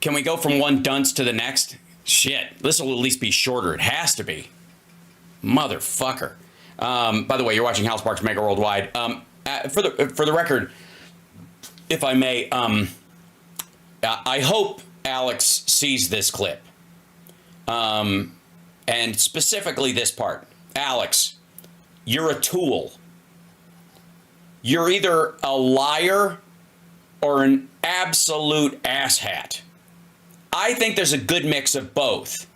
Can we go from one dunce to the next? Shit, this will at least be shorter. It has to be. Motherfucker. By the way, you're watching House Parks Mega Worldwide. For the record, if I may, I hope Alex sees this clip. And specifically this part. Alex, you're a tool. You're either a liar or an absolute asshat. I think there's a good mix of both.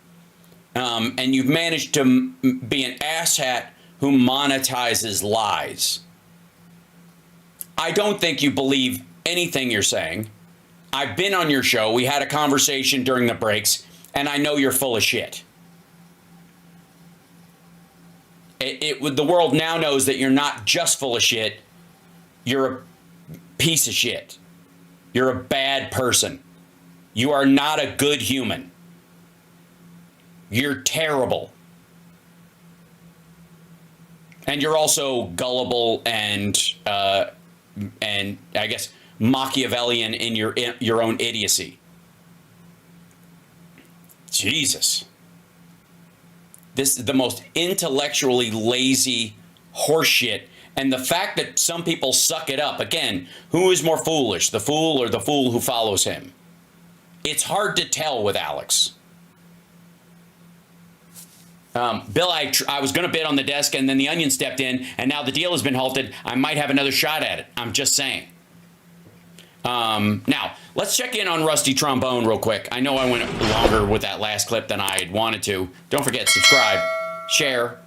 And you've managed to be an asshat who monetizes lies. I don't think you believe anything you're saying. I've been on your show. We had a conversation during the breaks, and I know you're full of shit. The world now knows that you're not just full of shit. You're a piece of shit. You're a bad person. You are not a good human. You're terrible. And you're also gullible and I guess Machiavellian in your own idiocy. Jesus. This is the most intellectually lazy horseshit. And the fact that some people suck it up, again, who is more foolish, the fool or the fool who follows him? It's hard to tell with Alex. Bill, I was going to bid on the desk, and then the Onion stepped in, and now the deal has been halted. I might have another shot at it. I'm just saying. Now, let's check in on Rusty Trombone real quick. I know I went longer with that last clip than I had wanted to. Don't forget, subscribe, share,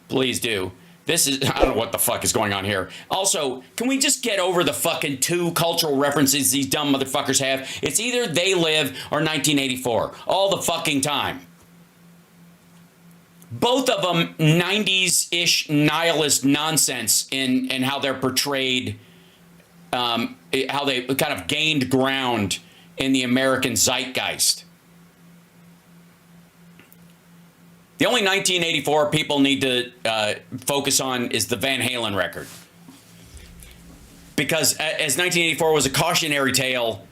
please do. This is, I don't know what the fuck is going on here. Also, can we just get over the fucking two cultural references these dumb motherfuckers have? It's either They Live or 1984. All the fucking time. Both of them 90s-ish nihilist nonsense in how they're portrayed, how they kind of gained ground in the American zeitgeist. The only 1984 people need to focus on is the Van Halen record. Because as 1984 was a cautionary tale,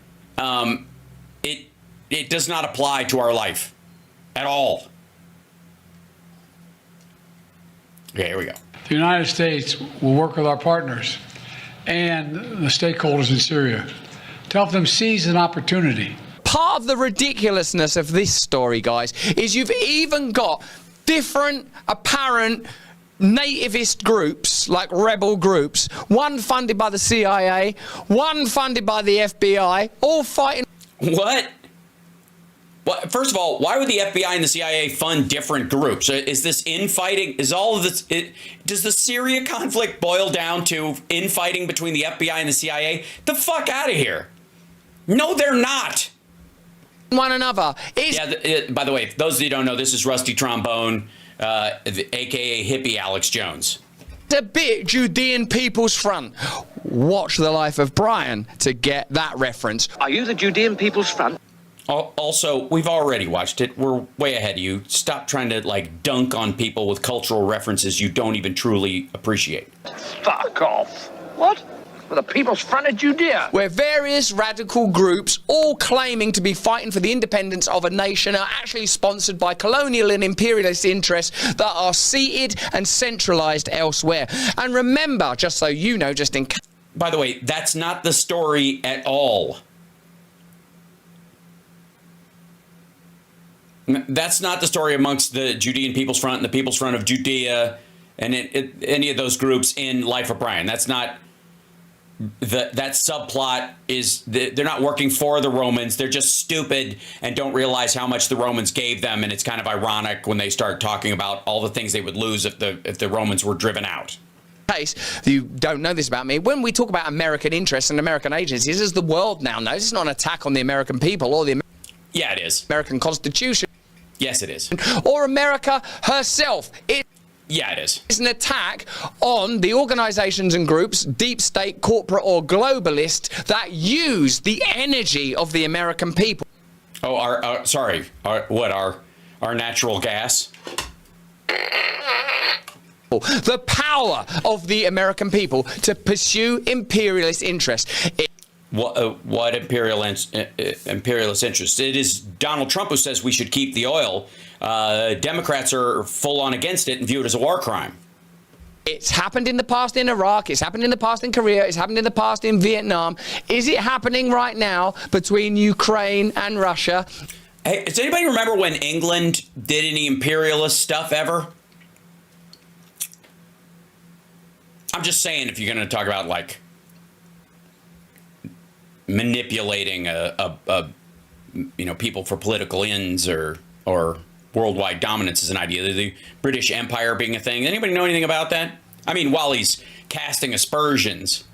it does not apply to our life at all. Okay, here we go. The United States will work with our partners and the stakeholders in Syria to help them seize an opportunity. Part of the ridiculousness of this story, guys, is you've even got different apparent nativist groups, like rebel groups, one funded by the CIA, one funded by the FBI, all fighting. What? Well, first of all, why would the FBI and the CIA fund different groups? Is this infighting? Is all of this? Does the Syria conflict boil down to infighting between the FBI and the CIA? The fuck out of here. No, they're not. One another. By the way, those of you who don't know, this is Rusty Trombone, a.k.a. hippie Alex Jones. A bit Judean People's Front. Watch The Life of Brian to get that reference. Are you the Judean People's Front? Also, we've already watched it. We're way ahead of you. Stop trying to, like, dunk on people with cultural references you don't even truly appreciate. Fuck off. What? Well, the People's Front of Judea. Where various radical groups, all claiming to be fighting for the independence of a nation, are actually sponsored by colonial and imperialist interests that are seated and centralized elsewhere. And remember, just so you know, just in case. By the way, that's not the story at all. That's not the story amongst the Judean People's Front and the People's Front of Judea and any of those groups in Life of Brian. That's not that subplot. Is they're not working for the Romans. They're just stupid and don't realize how much the Romans gave them. And it's kind of ironic when they start talking about all the things they would lose if the Romans were driven out. Case you don't know this about me, when we talk about American interests and American agencies, as the world now knows, it's not an attack on the American people or the Yeah, it is. American Constitution. Yes, it is. Or America herself. Yeah, it is. It's an attack on the organizations and groups, deep state, corporate or globalist, that use the energy of the American people. Oh, our natural gas? The power of the American people to pursue imperialist interests. What imperialist interests? It is Donald Trump who says we should keep the oil. Democrats are full on against it and view it as a war crime. It's happened in the past in Iraq. It's happened in the past in Korea. It's happened in the past in Vietnam. Is it happening right now between Ukraine and Russia? Hey, does anybody remember when England did any imperialist stuff ever? I'm just saying, if you're going to talk about like manipulating people for political ends or worldwide dominance is an idea. The British Empire being a thing. Anybody know anything about that? I mean, while he's casting aspersions.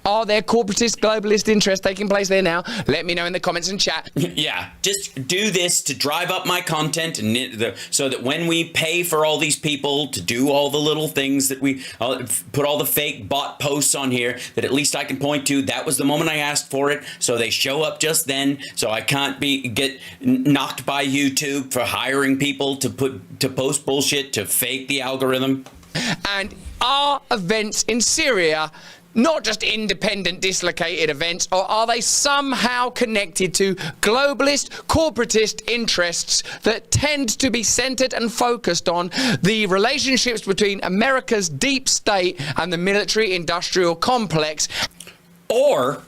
Are there corporatist, globalist interests taking place there now? Let me know in the comments and chat. Yeah, just do this to drive up my content, and so that when we pay for all these people to do all the little things that we put all the fake bot posts on here, that at least I can point to, that was the moment I asked for it, so they show up just then, so I can't get knocked by YouTube for hiring people to post bullshit to fake the algorithm. And are events in Syria not just independent, dislocated events, or are they somehow connected to globalist, corporatist interests that tend to be centered and focused on the relationships between America's deep state and the military-industrial complex? Or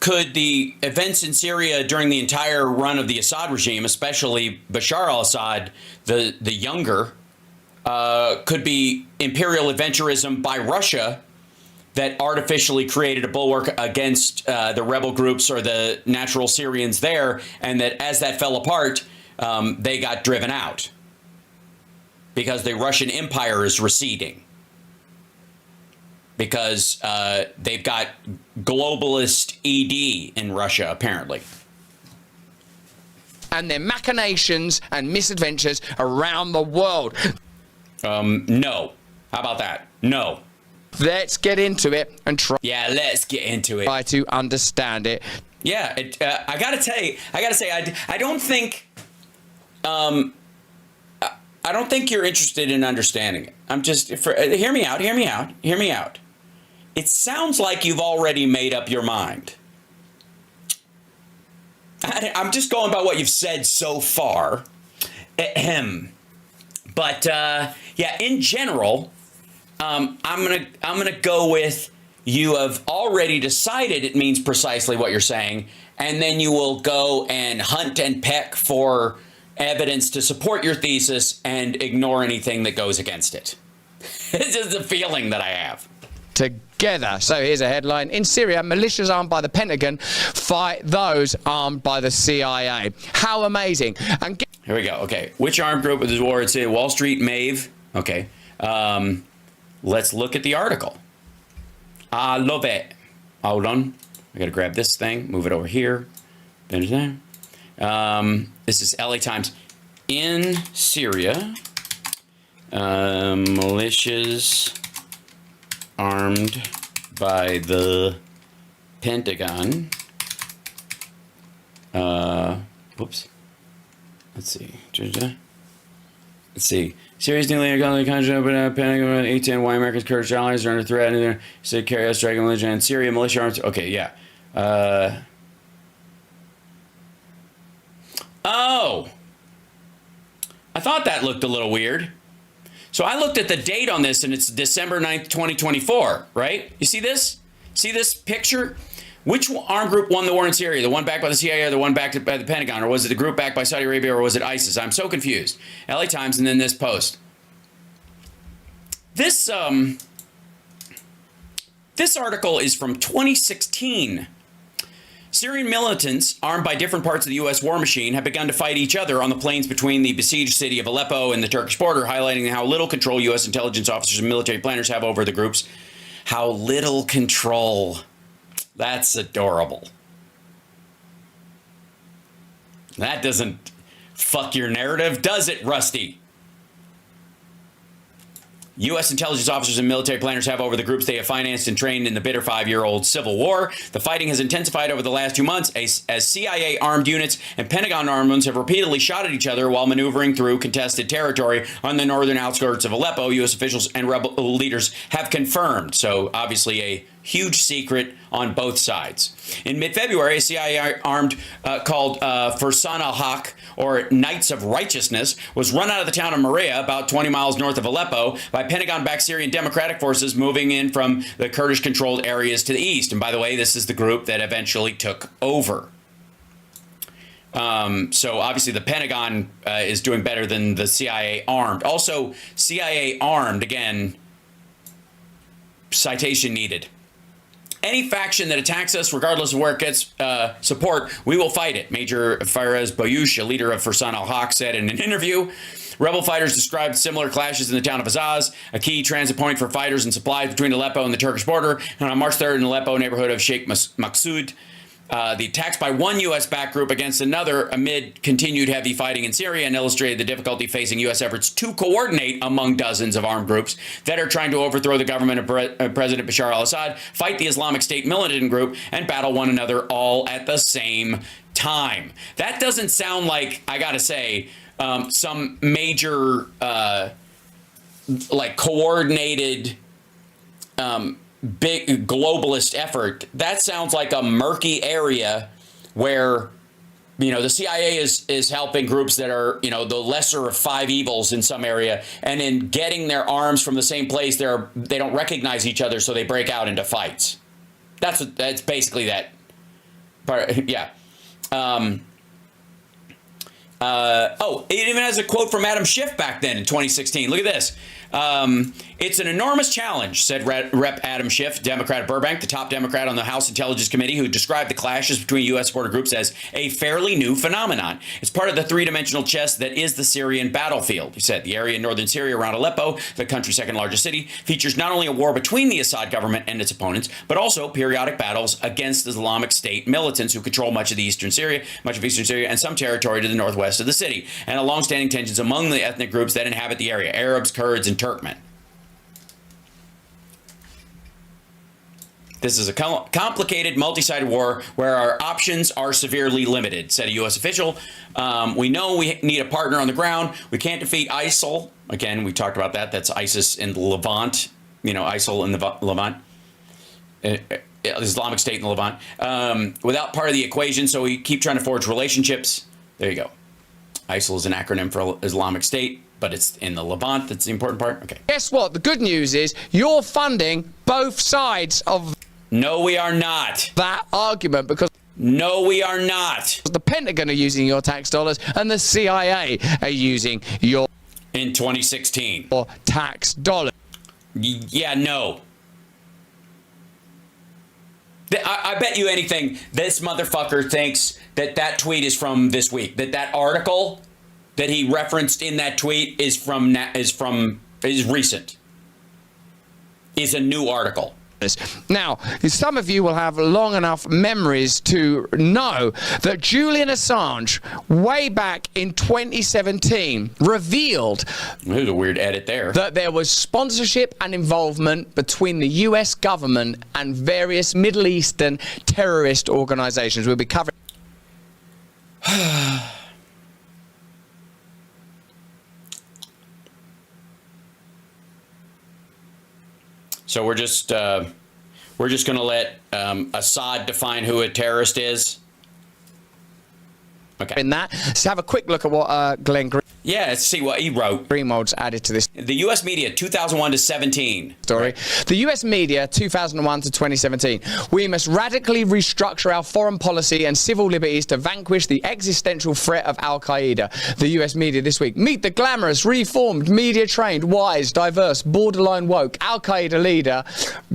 could the events in Syria during the entire run of the Assad regime, especially Bashar al-Assad, the younger, could be imperial adventurism by Russia that artificially created a bulwark against the rebel groups or the natural Syrians there, and that as that fell apart, they got driven out because the Russian Empire is receding, because they've got globalist ED in Russia, apparently. And their machinations and misadventures around the world. No. How about that? No. Let's get into it and try. Yeah, let's get into it. Try to understand it. Yeah, I gotta say, I don't think, I don't think you're interested in understanding it. I'm just, hear me out. It sounds like you've already made up your mind. I'm just going by what you've said so far. Ahem. But yeah, in general, I'm gonna go with you have already decided it means precisely what you're saying, and then you will go and hunt and peck for evidence to support your thesis and ignore anything that goes against it. This is the feeling that I have. Together. So here's a headline. In Syria, militias armed by the Pentagon fight those armed by the CIA. How amazing. And here we go. Okay. Which armed group was the war? It's Wall Street, Maeve. Okay. Let's look at the article. I love it. Hold on. I got to grab this thing, move it over here. This is LA Times. In Syria, militias armed by the Pentagon. Whoops. Let's see. Syria's newly economic country, but Pentagon, 18 why America's Kurdish allies are under threat, and they carry out striking militia in Syria. Militia arms. Okay, yeah. Oh. I thought that looked a little weird. So I looked at the date on this, and it's December 9th, 2024, right? You see this? See this picture? Which armed group won the war in Syria? The one backed by the CIA or the one backed by the Pentagon? Or was it the group backed by Saudi Arabia, or was it ISIS? I'm so confused. LA Times, and then this post. This article is from 2016. Syrian militants, armed by different parts of the U.S. war machine, have begun to fight each other on the plains between the besieged city of Aleppo and the Turkish border, highlighting how little control U.S. intelligence officers and military planners have over the groups. How little control. That's adorable. That doesn't fuck your narrative, does it, Rusty? U.S. intelligence officers and military planners have over the groups they have financed and trained in the bitter 5-year-old civil war. The fighting has intensified over the last 2 months as CIA armed units and Pentagon armed ones have repeatedly shot at each other while maneuvering through contested territory on the northern outskirts of Aleppo, U.S. officials and rebel leaders have confirmed. So obviously a Huge secret on both sides. In mid-February, a CIA armed called Fursan al-Haq, or Knights of Righteousness, was run out of the town of Maria, about 20 miles north of Aleppo, by Pentagon-backed Syrian democratic forces moving in from the Kurdish-controlled areas to the east. And by the way, this is the group that eventually took over. So obviously the Pentagon is doing better than the CIA armed. Also, CIA armed, again, citation needed. Any faction that attacks us, regardless of where it gets support, we will fight it. Major Fairez Bayoush, a leader of Fursan al-Haq, said in an interview. Rebel fighters described similar clashes in the town of Azaz, a key transit point for fighters and supplies between Aleppo and the Turkish border. And on March 3rd in Aleppo neighborhood of Sheikh Maqsoud, the attacks by one U.S.-backed group against another amid continued heavy fighting in Syria and illustrated the difficulty facing U.S. efforts to coordinate among dozens of armed groups that are trying to overthrow the government of President Bashar al-Assad, fight the Islamic State militant group, and battle one another all at the same time. That doesn't sound like, I gotta say, some major, like, coordinated big globalist effort. That sounds like a murky area where, you know, the CIA is helping groups that are, you know, the lesser of five evils in some area, and in getting their arms from the same place, they don't recognize each other, so they break out into fights. That's basically that part. Yeah. It even has a quote from Adam Schiff back then in 2016. Look at this. It's an enormous challenge, said Rep. Adam Schiff, Democrat of Burbank, the top Democrat on the House Intelligence Committee, who described the clashes between U.S. supporter groups as a fairly new phenomenon. It's part of the three-dimensional chess that is the Syrian battlefield. He said the area in northern Syria around Aleppo, the country's second largest city, features not only a war between the Assad government and its opponents, but also periodic battles against the Islamic State militants who control much of eastern Syria, and some territory to the northwest of the city, and a long-standing tensions among the ethnic groups that inhabit the area, Arabs, Kurds, and Turkmen. This is a complicated, multi-sided war where our options are severely limited, said a U.S. official. We know we need a partner on the ground. We can't defeat ISIL. Again, we talked about that. That's ISIS in the Levant. You know, ISIL in the Levant. Islamic State in the Levant. Without part of the equation, so we keep trying to forge relationships. There you go. ISIL is an acronym for Islamic State, but it's in the Levant. That's the important part. Okay. Guess what? The good news is you're funding both sides of... No, we are not. ...that argument, because... No, we are not. ...the Pentagon are using your tax dollars and the CIA are using your... In 2016. ...your tax dollars. Yeah, no. I bet you anything this motherfucker thinks that tweet is from this week. That article that he referenced in that tweet is recent. Is a new article. Now, some of you will have long enough memories to know that Julian Assange, way back in 2017, revealed... There's a weird edit there. ...that there was sponsorship and involvement between the US government and various Middle Eastern terrorist organizations. We'll be covering... So we're just going to let Assad define who a terrorist is. Okay. In that, let's have a quick look at what Glenn Green... Yeah, let's see what he wrote. Greenwald's added to this. The U.S. media, 2001 to 17. Story. Right. The U.S. media, 2001 to 2017. We must radically restructure our foreign policy and civil liberties to vanquish the existential threat of Al-Qaeda. The U.S. media this week. Meet the glamorous, reformed, media-trained, wise, diverse, borderline woke Al-Qaeda leader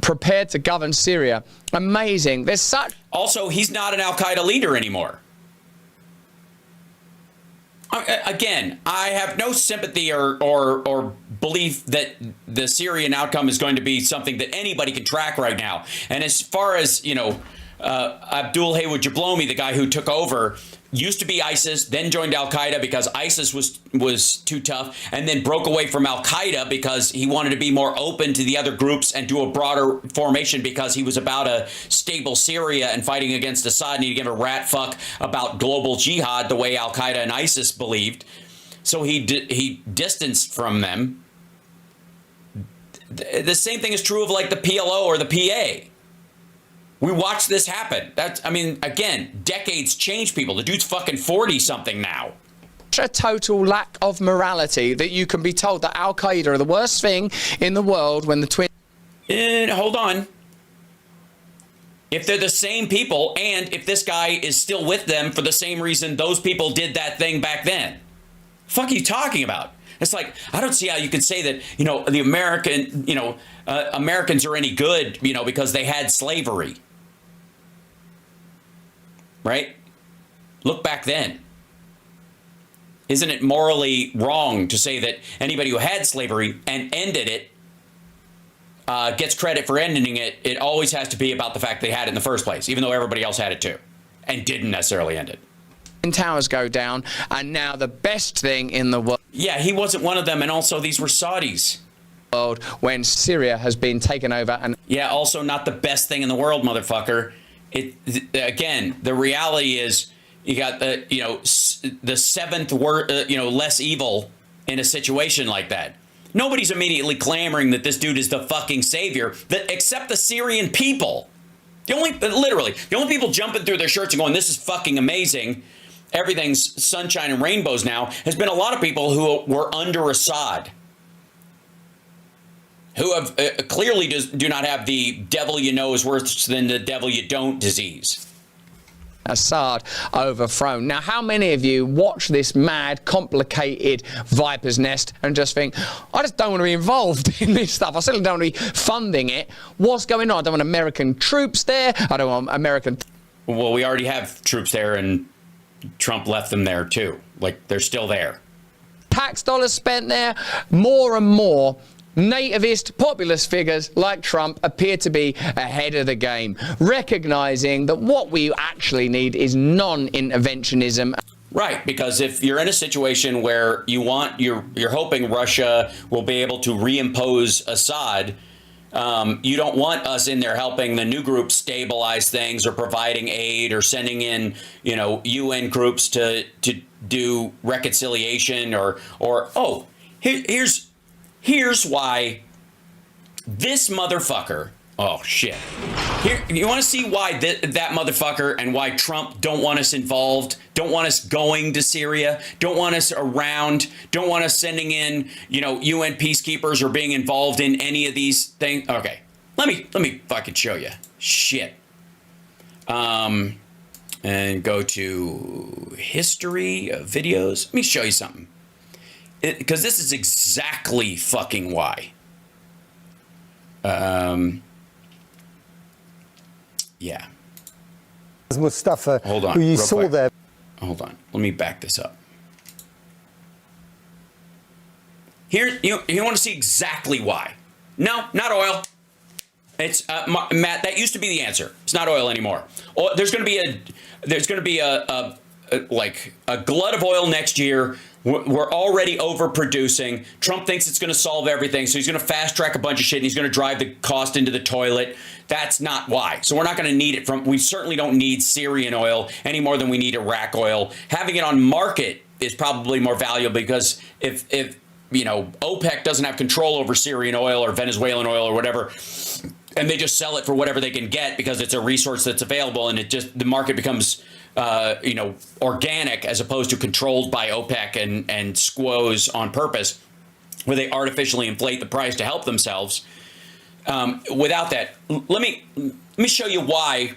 prepared to govern Syria. Amazing. There's such... Also, he's not an Al-Qaeda leader anymore. Again, I have no sympathy or belief that the Syrian outcome is going to be something that anybody can track right now. And as far as, you know, Abdul Haywood Jablomi, the guy who took over, used to be ISIS, then joined Al-Qaeda because ISIS was too tough, and then broke away from Al-Qaeda because he wanted to be more open to the other groups and do a broader formation because he was about a stable Syria and fighting against Assad, and he didn't give a rat fuck about global jihad the way Al-Qaeda and ISIS believed. So he distanced from them. The same thing is true of like the PLO or the PA. We watched this happen. I mean, again, decades change people. The dude's fucking 40-something now. A total lack of morality that you can be told that Al Qaeda are the worst thing in the world when the twin. Hold on. If they're the same people, and if this guy is still with them for the same reason those people did that thing back then, fuck are you talking about? It's like, I don't see how you can say that, you know, the American, you know, Americans are any good, you know, because they had slavery. Right? Look back then. Isn't it morally wrong to say that anybody who had slavery and ended it gets credit for ending it? It always has to be about the fact they had it in the first place, even though everybody else had it too and didn't necessarily end it. Towers go down, and now the best thing in the world. Yeah, he wasn't one of them, and also these were Saudis. When Syria has been taken over, and yeah, also not the best thing in the world, motherfucker. Again, the reality is you got the, you know, the seventh word, you know, less evil in a situation like that. Nobody's immediately clamoring that this dude is the fucking savior, except the Syrian people. Literally, the only people jumping through their shirts and going, "This is fucking amazing. Everything's sunshine and rainbows now," has been a lot of people who were under Assad, who have clearly do not have the devil you know is worse than the devil you don't disease. Assad overthrown. Now, how many of you watch this mad, complicated viper's nest and just think, I just don't want to be involved in this stuff. I certainly don't want to be funding it. What's going on? I don't want American troops there. I don't want American... Well, we already have troops there, and Trump left them there too. Like, they're still there. Tax dollars spent there. More and more nativist populist figures like Trump appear to be ahead of the game, recognizing that what we actually need is non-interventionism. Right, because if you're in a situation where you're hoping Russia will be able to reimpose Assad, you don't want us in there helping the new groups stabilize things or providing aid or sending in, you know, UN groups to do reconciliation or oh, here's why this motherfucker. Oh shit! Here, you want to see why that motherfucker and why Trump don't want us involved, don't want us going to Syria, don't want us around, don't want us sending in, you know, UN peacekeepers or being involved in any of these things. Okay, let me fucking show you. Shit. And go to history of videos. Let me show you something. Because this is exactly fucking why. Yeah. Mustafa, hold on, who you real saw quick. there. Hold on. Let me back this up. Here, you want to see exactly why. No, not oil. It's Matt. That used to be the answer. It's not oil anymore. There's going to be a glut of oil next year. We're already overproducing. Trump thinks it's going to solve everything, so he's going to fast track a bunch of shit, and he's going to drive the cost into the toilet. That's not why. So we're not going to need it we certainly don't need Syrian oil any more than we need Iraq oil. Having it on market is probably more valuable, because if you know, OPEC doesn't have control over Syrian oil or Venezuelan oil or whatever, and they just sell it for whatever they can get because it's a resource that's available, and the market becomes you know, organic as opposed to controlled by OPEC and squoze on purpose, where they artificially inflate the price to help themselves. Without that, let me show you why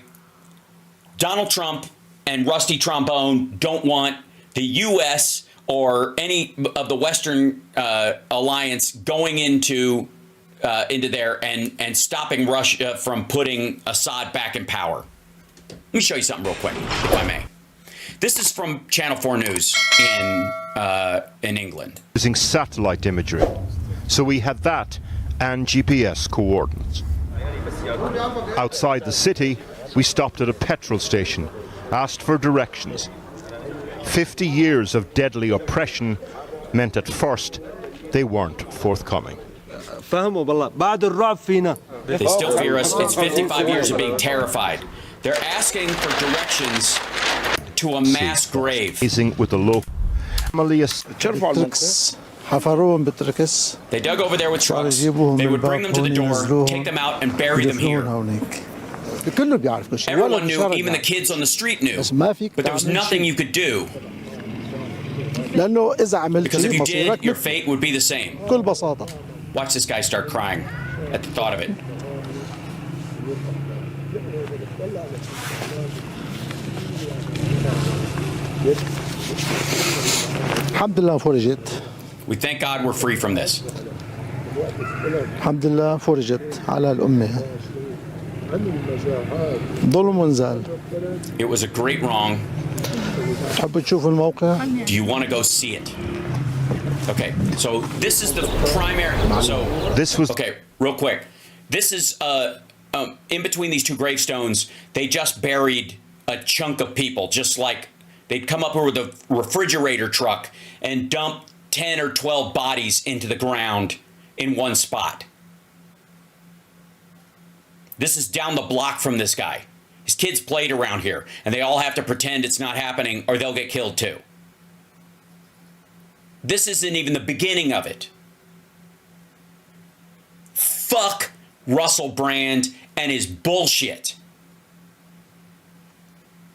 Donald Trump and Rusty Trombone don't want the U.S. or any of the Western alliance going into there and stopping Russia from putting Assad back in power. Let me show you something real quick, if I may. This is from Channel 4 News in England. Using satellite imagery. So we had that and GPS coordinates. Outside the city, we stopped at a petrol station, asked for directions. 50 years of deadly oppression meant at first they weren't forthcoming. They still fear us. It's 55 years of being terrified. They're asking for directions to a mass grave. With the local They dug over there with trucks. They would bring them to the door, take them out, and bury them here. كله بيعرف كل شيء. Everyone knew, even the kids on the street knew. But there was nothing you could do. لأنه إذا عملت Because if you did, مصيرك your fate would be the same. بكل بساطة. Watch this guy start crying at the thought of it. الحمد لله فرجت. We thank God we're free from this. الحمد لله فرجت على الأمة. ظلم وانزال. It was a great wrong. تحب تشوف الموقع؟ Do you want to go see it? Okay, so this is the primary. So This was okay, real quick. This is in between these two gravestones. They just buried a chunk of people, just like they'd come up with a refrigerator truck and dump 10 or 12 bodies into the ground in one spot. This is down the block from this guy. His kids played around here, and they all have to pretend it's not happening or they'll get killed too. This isn't even the beginning of it. Fuck Russell Brand and his bullshit.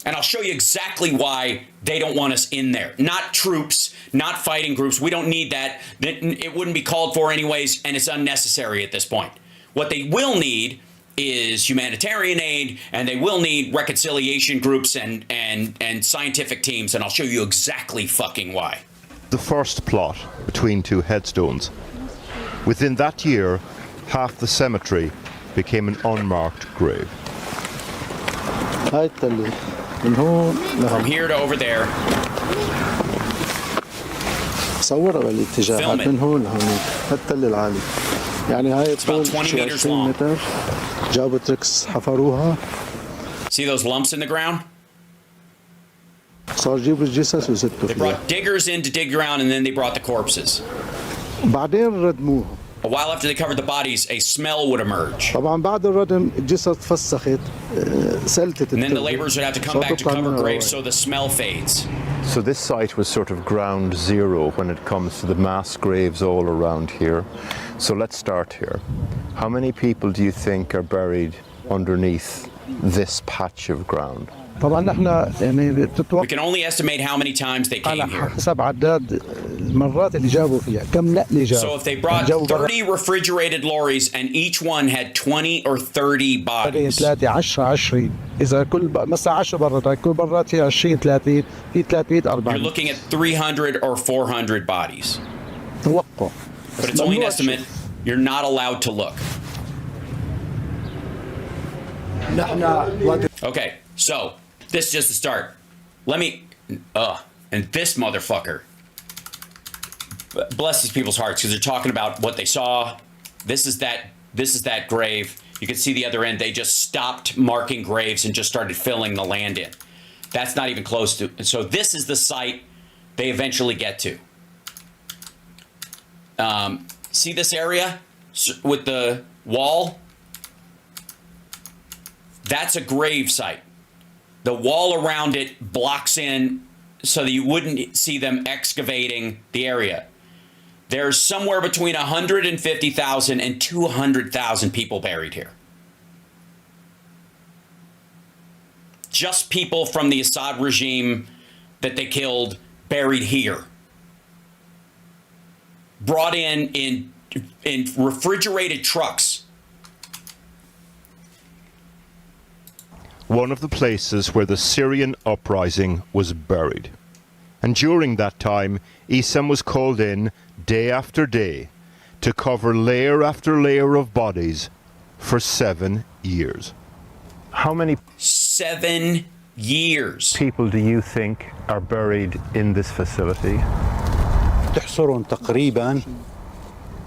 And I'll show you exactly why they don't want us in there. Not troops, not fighting groups. We don't need that. It wouldn't be called for anyways, and it's unnecessary at this point. What they will need is humanitarian aid, and they will need reconciliation groups and scientific teams, and I'll show you exactly fucking why. the first plot between two headstones. Within that year, half the cemetery became an unmarked grave. هاي التلة من هون From لهون. here to over there, صورها بالاتجاهات Film it. من هون لهون. هاي التلة العالي. يعني هاي about طول 20 شي meters 20 long. متر. جابوا تركس حفروها. see those lumps in the ground? صار جيبوا الجثث وزتوا They فيها. brought diggers in to dig around, and then they brought the corpses. بعدين ردموها. A while after they covered the bodies, a smell would emerge. طبعا بعد الردم الجثث فسخت سلتت And then the التربة. laborers would have to come صارت back to تطلع cover منها graves روايح. so the smell fades. So this site was sort of ground zero when it comes to the mass graves all around here. So let's start here. How many people do you think are buried underneath this patch of ground? طبعا نحن يعني We بتتوقع can only estimate how many times they على came here. حسب عداد المرات اللي جابوا فيها كم نقله جابوا. So if they brought جابوا برا 30 refrigerated lorries and each one had 20 or 30 bodies, 3 10 20 اذا كل مثلا 10 برات كل برات فيها 20 30 في 30 you're 40 looking at 300 or 400 bodies. توقع. But it's only an ممنوع estimate. You're not allowed to look. نحن وقت Okay, so this is just the start. Let me, and this motherfucker, bless these people's hearts because they're talking about what they saw. This is that grave. You can see the other end. They just stopped marking graves and just started filling the land in. That's not even close to. So this is the site they eventually get to. See this area with the wall? That's a grave site. The wall around it blocks in so that you wouldn't see them excavating the area. There's somewhere between 150,000 and 200,000 people buried here. Just people from the Assad regime that they killed buried here. Brought in refrigerated trucks. One of the places where the Syrian uprising was buried. And during that time, Issam was called in day after day to cover layer after layer of bodies for 7 years. How many 7 years. people do you think are buried in this facility? تحصرهم تقريبا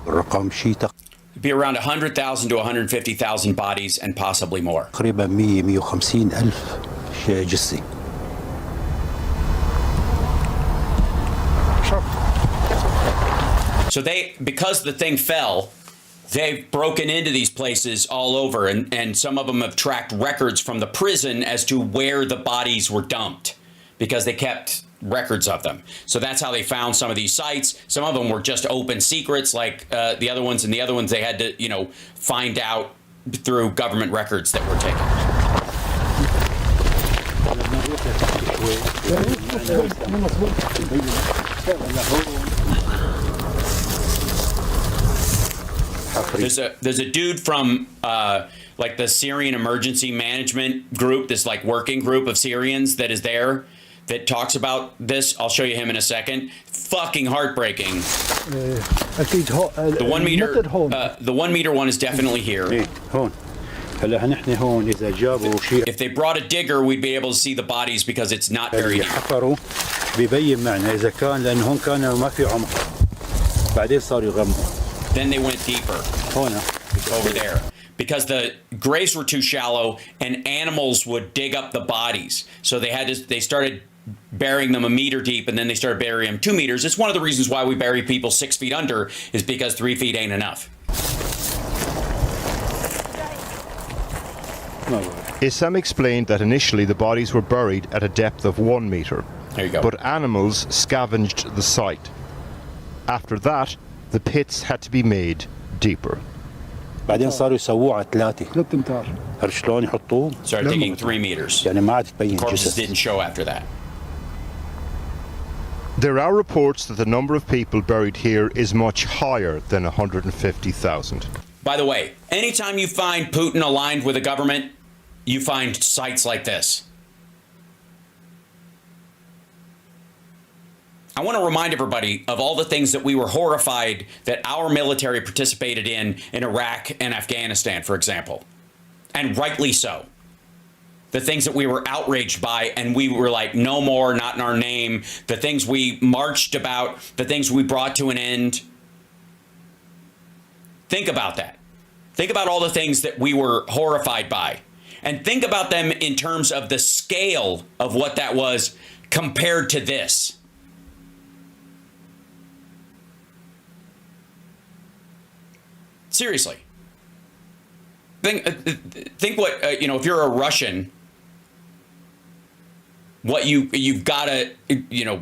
الرقم شيء It'd be around 100,000 to 150,000 bodies and possibly more. تقريبا 100 150 ألف جثة. So because the thing fell, they've broken into these places all over, and some of them have tracked records from the prison as to where the bodies were dumped because they kept records of them. So that's how they found some of these sites. Some of them were just open secrets like the other ones, and the other ones they had to, find out through government records that were taken. There's a dude from like the Syrian emergency management group, this like working group of Syrians that is there that talks about this. I'll show you him in a second. Fucking heartbreaking. The 1 meter, the 1 meter one is definitely here. If they brought a digger, we'd be able to see the bodies because it's not very deep. Then they went deeper over there because the graves were too shallow and animals would dig up the bodies. So they started burying them a meter deep, and then they started burying them 2 meters. It's one of the reasons why we bury people 6 feet under, is because 3 feet ain't enough. Issam explained that initially the bodies were buried at a depth of 1 meter. There you go. But animals scavenged the site. After that, the pits had to be made deeper. بعدين صاروا يسووه على 3. 3 امتار. عرفت شلون يحطوه؟ Started digging 3 meters. يعني ما عاد تبين Corpses جثث. didn't show after that. There are reports that the number of people buried here is much higher than 150,000. By the way, anytime you find Putin aligned with a government, you find sites like this. I want to remind everybody of all the things that we were horrified that our military participated in Iraq and Afghanistan, for example. And rightly so. The things that we were outraged by, and we were like, no more, not in our name. The things we marched about, the things we brought to an end. Think about that. Think about all the things that we were horrified by. And think about them in terms of the scale of what that was compared to this. Seriously. Think what, if you're a Russian, what you've got to, you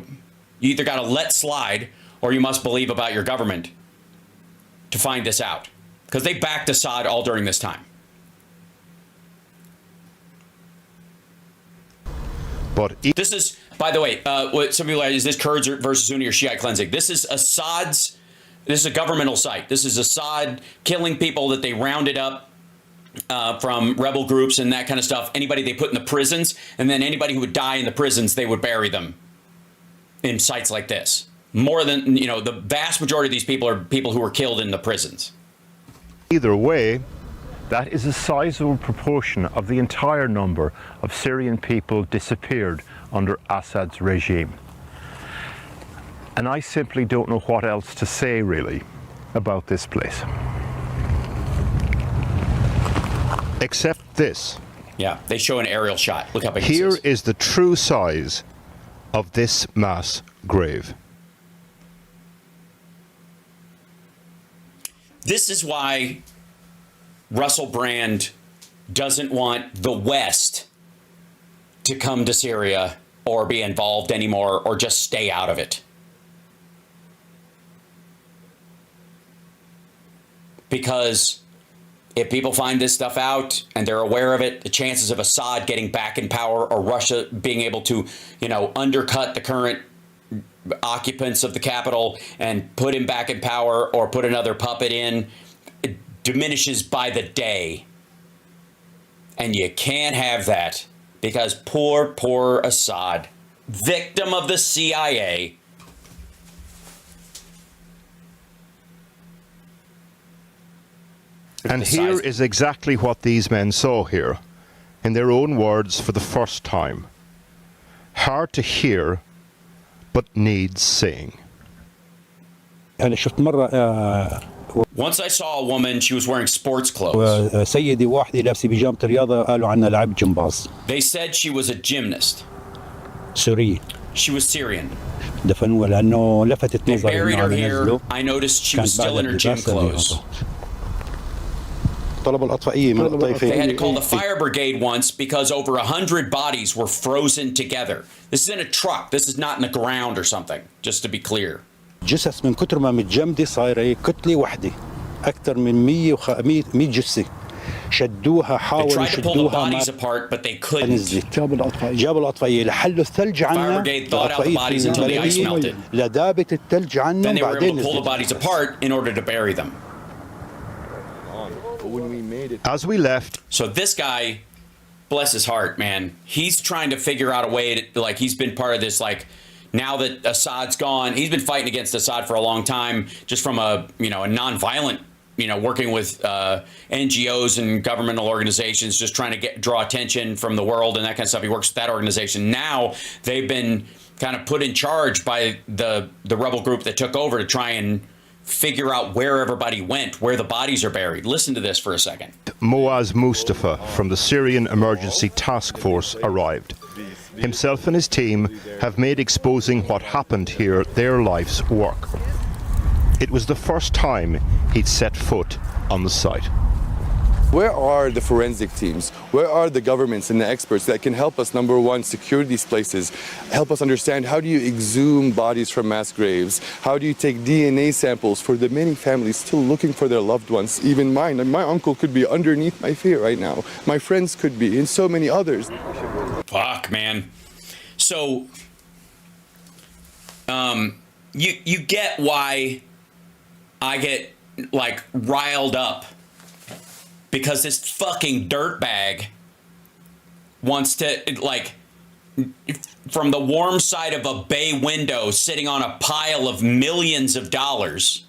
either got to let slide or you must believe about your government to find this out. Because they backed Assad all during this time. But this is, by the way, what some people are, is this Kurds versus Sunni or Shiite cleansing? This is Assad's, this is a governmental site. This is Assad killing people that they rounded up from rebel groups and that kind of stuff. Anybody they put in the prisons, and then anybody who would die in the prisons, they would bury them in sites like this. More than, the vast majority of these people are people who were killed in the prisons. either way, that is a sizable proportion of the entire number of Syrian people disappeared under Assad's regime. And I simply don't know what else to say, really, about this place. Except this. Yeah, they show an aerial shot. Look how big Here this is the true size of this mass grave. This is why Russell Brand doesn't want the West to come to Syria or be involved anymore or just stay out of it. Because if people find this stuff out and they're aware of it, the chances of Assad getting back in power or Russia being able to, undercut the current occupants of the capital and put him back in power or put another puppet in, it diminishes by the day. And you can't have that because poor Assad, victim of the CIA. And here is exactly what these men saw here, in their own words for the first time. Hard to hear, but needs saying. Once I saw a woman, she was wearing sports clothes. سيدة واحدة لابسة بيجامة رياضة قالوا عنها لاعب جمباز. They said she was a gymnast. سورية. She was Syrian. دفنوها لأنه لفتت They نظري. buried her here. I noticed she was still in her gym clothes. طلب الأطفائية من الطائفة. They had to call the fire brigade once because over 100 bodies were frozen together. This is in a truck. This is not in the ground or something, just to be clear. جثث من كتر ما متجمدة صايرة كتلة واحدة. أكثر من 100 جثة. شدوها They حاولوا tried to pull the يشدوها bodies apart, but they couldn't. نزلت جابوا الأطفائية لحلوا الثلج عنا brigade thawed out the bodies until the ice melted. لذابت الثلج عنا Then they were able وبعدين to pull the نزلت. bodies apart in order to bury them. As we left, So this guy, bless his heart, man, he's trying to figure out a way to, like, he's been part of this, like, now that Assad's gone, he's been fighting against Assad for a long time, just from a, you know, a non-violent, you know, working with NGOs and governmental organizations, just trying to draw attention from the world and that kind of stuff. He works with that organization. Now they've been kind of put in charge by the rebel group that took over to try and figure out where everybody went, where the bodies are buried. Listen to this for a second. Moaz Mustafa from the Syrian Emergency Task Force arrived. Himself and his team have made exposing what happened here their life's work. It was the first time he'd set foot on the site. Where are the forensic teams? Where are the governments and the experts that can help us, number one, secure these places, help us understand how do you exhume bodies from mass graves? How do you take DNA samples for the many families still looking for their loved ones? Even mine, and my uncle could be underneath my feet right now. My friends could be, and so many others. Fuck, man. So, you get why I get, like, riled up. Because this fucking dirtbag wants to, like, from the warm side of a bay window, sitting on a pile of millions of dollars,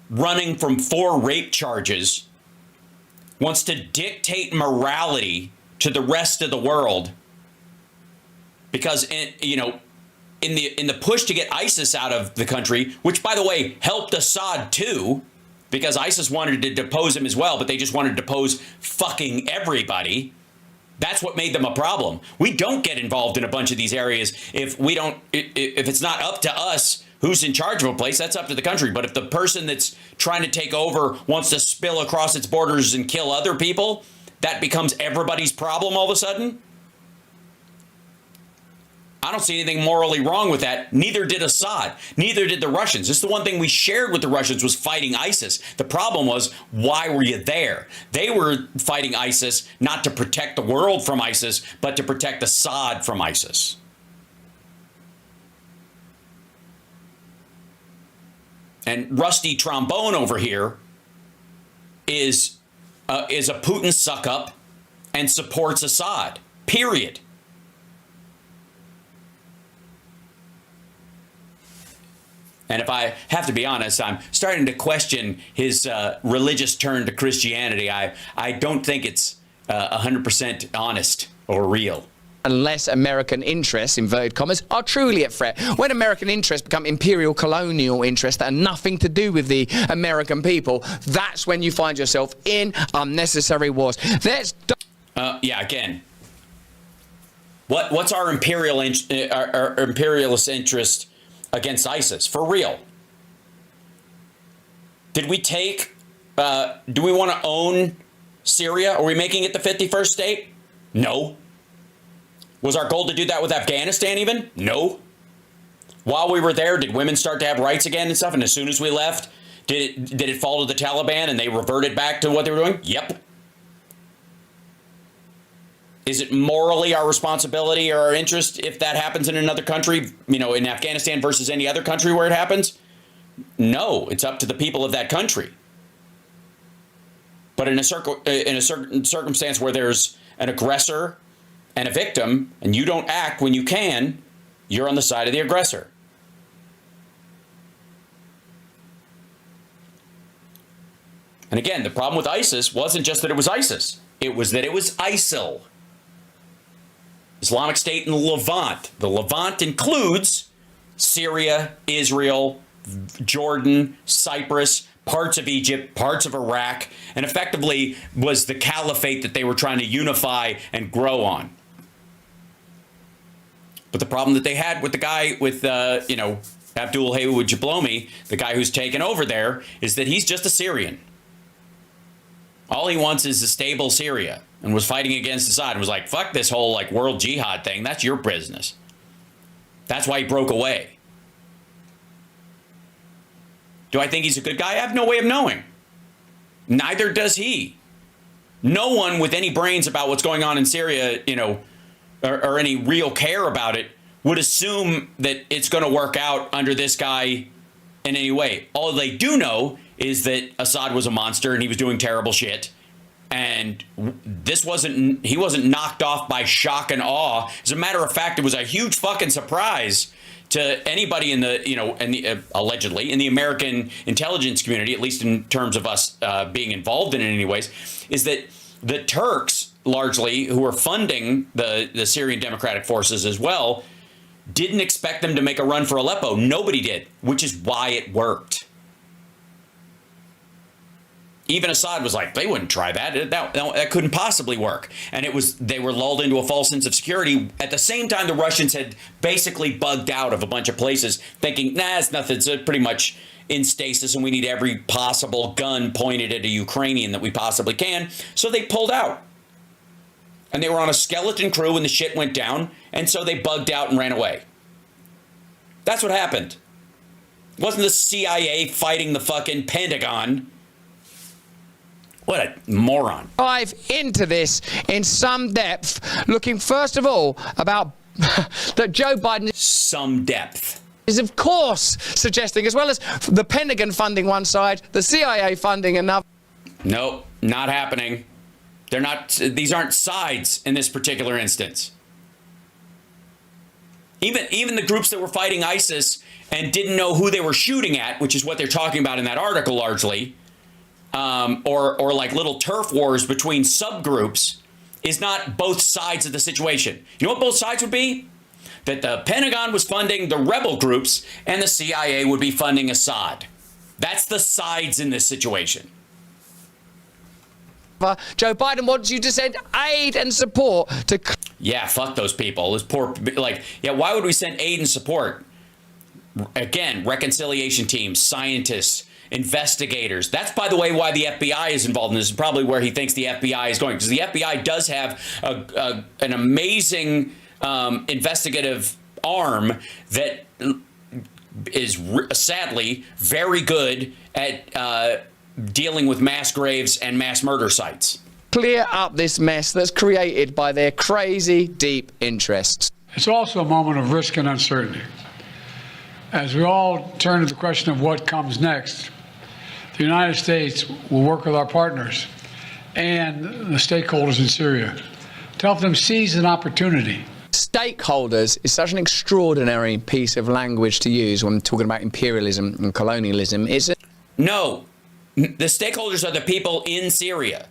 running from 4 rape charges, wants to dictate morality to the rest of the world. Because, you know, in the push to get ISIS out of the country, which, by the way, helped Assad too, because ISIS wanted to depose him as well, but they just wanted to depose fucking everybody. That's what made them a problem. We don't get involved in a bunch of these areas if it's not up to us who's in charge of a place. That's up to the country. But if the person that's trying to take over wants to spill across its borders and kill other people, that becomes everybody's problem all of a sudden. I don't see anything morally wrong with that. Neither did Assad. Neither did the Russians. This is the one thing we shared with the Russians was fighting ISIS. The problem was, why were you there? They were fighting ISIS not to protect the world from ISIS, but to protect Assad from ISIS. And Rusty Trombone over here is a Putin suck-up and supports Assad. Period. And if I have to be honest, I'm starting to question his religious turn to Christianity. I don't think it's 100% honest or real. Unless American interests, inverted commas, are truly at threat. When American interests become imperial colonial interests that have nothing to do with the American people, that's when you find yourself in unnecessary wars. Yeah, again, what's our imperialist interest against ISIS? For real? Did we take, do we want to own Syria? Are we making it the 51st state? No. Was our goal to do that with Afghanistan even? No. While we were there, did women start to have rights again and stuff? And as soon as we left, did it fall to the Taliban and they reverted back to what they were doing? Yep. Is it morally our responsibility or our interest if that happens in another country, you know, in Afghanistan versus any other country where it happens? No, it's up to the people of that country. But in a certain circumstance where there's an aggressor and a victim, and you don't act when you can, you're on the side of the aggressor. And again, the problem with ISIS wasn't just that it was ISIS. It was that it was ISIL. Islamic State in the Levant. The Levant includes Syria, Israel, Jordan, Cyprus, parts of Egypt, parts of Iraq, and effectively was the caliphate that they were trying to unify and grow on. But the problem that they had with the guy with, Abdul Haywood Jablomi, the guy who's taken over there, is that he's just a Syrian. All he wants is a stable Syria, and was fighting against Assad and was like, fuck this whole like world jihad thing. That's your business. That's why he broke away. Do I think he's a good guy? I have no way of knowing. Neither does he. No one with any brains about what's going on in Syria, you know, or any real care about it, would assume that it's going to work out under this guy in any way. All they do know is that Assad was a monster and he was doing terrible shit. And he wasn't knocked off by shock and awe. As a matter of fact, it was a huge fucking surprise to anybody in the, you know, allegedly in the American intelligence community, at least in terms of us being involved in it in any ways, is that the Turks, largely, who are funding the Syrian Democratic Forces as well, didn't expect them to make a run for Aleppo. Nobody did, which is why it worked. Even Assad was like, they wouldn't try that. That couldn't possibly work. And they were lulled into a false sense of security. At the same time, the Russians had basically bugged out of a bunch of places, thinking, nah, it's nothing. It's pretty much in stasis, and we need every possible gun pointed at a Ukrainian that we possibly can. So they pulled out. And they were on a skeleton crew when the shit went down. And so they bugged out and ran away. That's what happened. It wasn't the CIA fighting the fucking Pentagon. What a moron. Dive into this in some depth, looking first of all about that Joe Biden... Some depth. ...is of course suggesting, as well as the Pentagon funding one side, the CIA funding another. Nope, not happening. They're not, these aren't sides in this particular instance. Even the groups that were fighting ISIS and didn't know who they were shooting at, which is what they're talking about in that article largely, or like little turf wars between subgroups, is not both sides of the situation. You know what both sides would be? That the Pentagon was funding the rebel groups and the CIA would be funding Assad. That's the sides in this situation. Joe Biden wants you to send aid and support to... Yeah, fuck those people. Those poor, like, yeah, why would we send aid and support? Again, reconciliation teams, scientists, investigators. That's, by the way, why the FBI is involved in this. Is probably where he thinks the FBI is going, because the FBI does have an amazing investigative arm that is sadly very good at dealing with mass graves and mass murder sites. Clear up this mess that's created by their crazy deep interests. It's also a moment of risk and uncertainty. As we all turn to the question of what comes next, the United States will work with our partners and the stakeholders in Syria to help them seize an opportunity. Stakeholders is such an extraordinary piece of language to use when talking about imperialism and colonialism. No, the stakeholders are the people in Syria.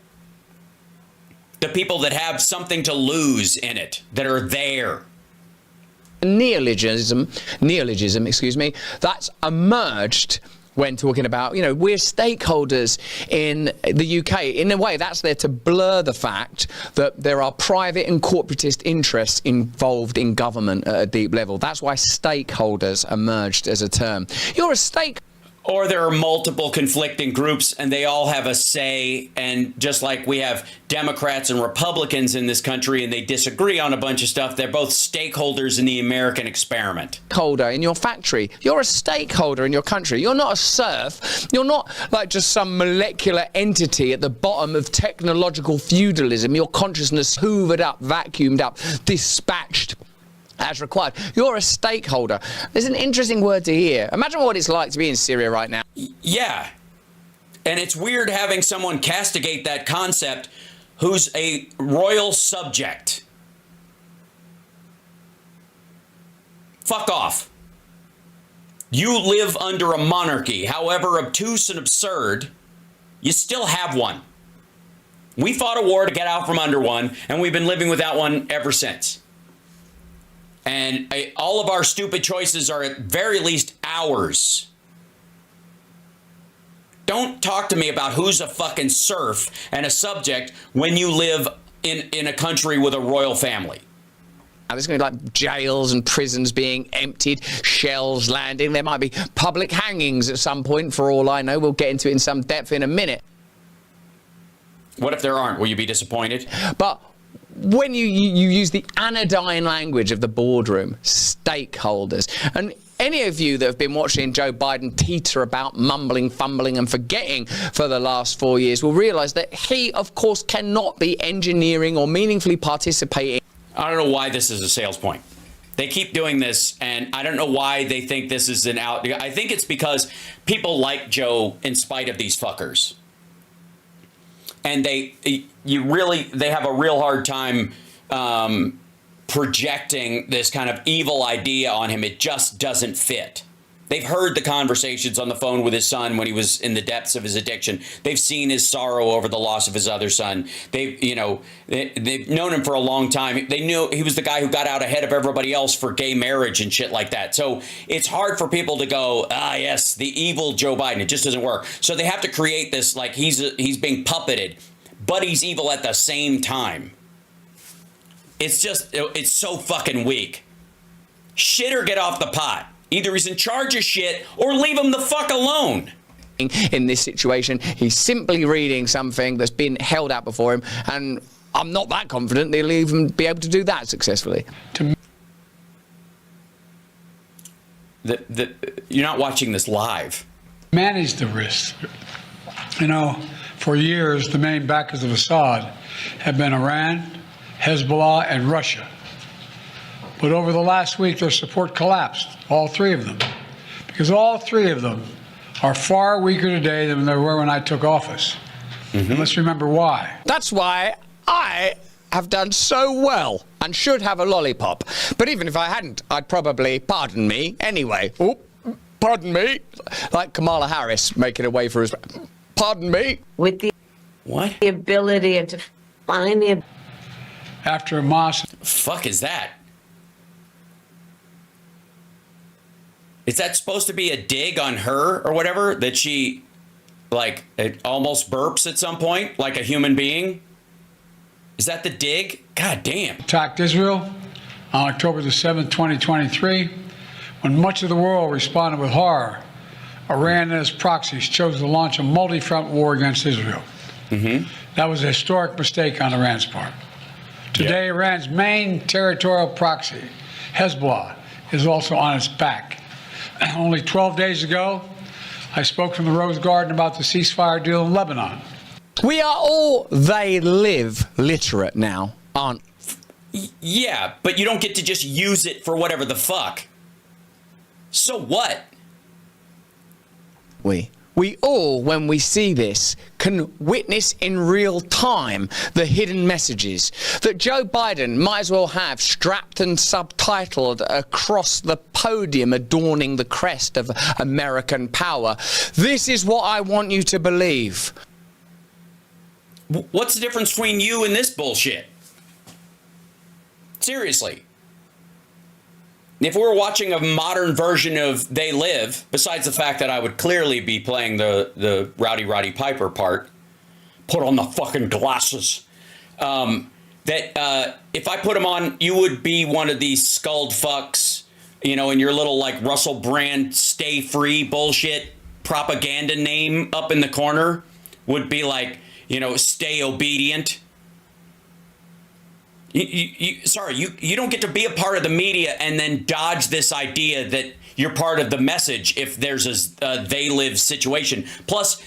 The people that have something to lose in it, that are there. Neologism, excuse me, that's emerged when talking about, you know, we're stakeholders in the UK. In a way, that's there to blur the fact that there are private and corporatist interests involved in government at a deep level. That's why stakeholders emerged as a term. You're a stakeholder. Or there are multiple conflicting groups and they all have a say. And just like we have Democrats and Republicans in this country and they disagree on a bunch of stuff, they're both stakeholders in the American experiment. Stakeholder in your factory. You're a stakeholder in your country. You're not a serf. You're not like just some molecular entity at the bottom of technological feudalism. Your consciousness hoovered up, vacuumed up, dispatched as required. You're a stakeholder. There's an interesting word to hear. Imagine what it's like to be in Syria right now. Yeah. And it's weird having someone castigate that concept who's a royal subject. Fuck off. You live under a monarchy, however obtuse and absurd, you still have one. We fought a war to get out from under one, and we've been living without one ever since. And all of our stupid choices are at very least ours. Don't talk to me about who's a fucking serf and a subject when you live in a country with a royal family. Now, there's going to be like jails and prisons being emptied, shells landing. There might be public hangings at some point, for all I know. We'll get into it in some depth in a minute. What if there aren't? Will you be disappointed? But when you use the anodyne language of the boardroom, stakeholders, and any of you that have been watching Joe Biden teeter about, mumbling, fumbling and forgetting for the last 4 years will realise that he, of course, cannot be engineering or meaningfully participating. I don't know why this is a sales point. They keep doing this, and I don't know why they think this is an out. I think it's because people like Joe in spite of these fuckers. And they have a real hard time projecting this kind of evil idea on him. It just doesn't fit. They've heard the conversations on the phone with his son when he was in the depths of his addiction. They've seen his sorrow over the loss of his other son. They've known him for a long time. They knew he was the guy who got out ahead of everybody else for gay marriage and shit like that. So it's hard for people to go, yes, the evil Joe Biden. It just doesn't work. So they have to create this like he's being puppeted, but he's evil at the same time. It's so fucking weak. Shit or get off the pot. Either he's in charge of shit or leave him the fuck alone. In this situation, he's simply reading something that's been held out before him, and I'm not that confident they'll even be able to do that successfully. You're not watching this live. Manage the risk. You know, for years, the main backers of Assad have been Iran, Hezbollah, and Russia. But over the last week, their support collapsed, all three of them, because all three of them are far weaker today than they were when I took office. And let's remember why. That's why I have done so well and should have a lollipop. But even if I hadn't, I'd probably, pardon me, anyway. Oh, pardon me. Like Kamala Harris making a way for his... Pardon me. With the ability to find the... After Hamas... Fuck is that? Is that supposed to be a dig on her or whatever? That she, like, it almost burps at some point, like a human being? Is that the dig? God damn. Attacked Israel on October the 7th, 2023, when much of the world responded with horror. Iran and its proxies chose to launch a multi-front war against Israel. That was a historic mistake on Iran's part. Today, Iran's main territorial proxy, Hezbollah, is also on its back. Only 12 days ago, I spoke from the Rose Garden about the ceasefire deal in Lebanon. We are all they live literate now, aren't Yeah, but you don't get to just use it for whatever the fuck. So what? We all, when we see this, can witness in real time the hidden messages that Joe Biden might as well have strapped and subtitled across the podium adorning the crest of American power. This is what I want you to believe. What's the difference between you and this bullshit? Seriously. If we were watching a modern version of They Live, besides the fact that I would clearly be playing the Rowdy Piper part, put on the fucking glasses, if I put them on, you would be one of these skulled fucks, you know, in your little like Russell Brand stay free bullshit propaganda name up in the corner would be like, you know, stay obedient. You don't get to be a part of the media and then dodge this idea that you're part of the message if there's a They Live situation. Plus,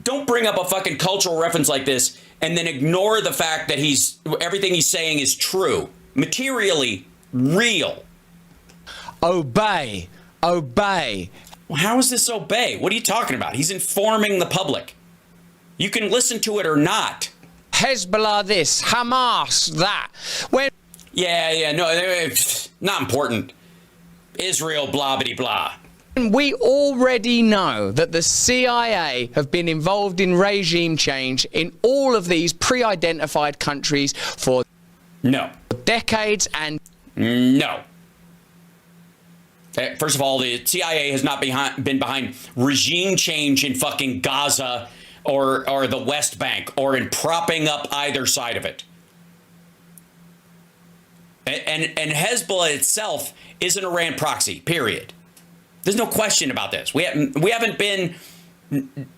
don't bring up a fucking cultural reference like this and then ignore the fact that everything he's saying is true, materially real. Obey. Obey. Well, how is this obey? What are you talking about? He's informing the public. You can listen to it or not. Hezbollah this, Hamas that. No, not important. Israel, blah, blah, blah. We already know that the CIA have been involved in regime change in all of these pre-identified countries for decades and... No. First of all, the CIA has not been behind regime change in fucking Gaza or the West Bank, or in propping up either side of it. And Hezbollah itself is an Iran proxy, period. There's no question about this. We haven't been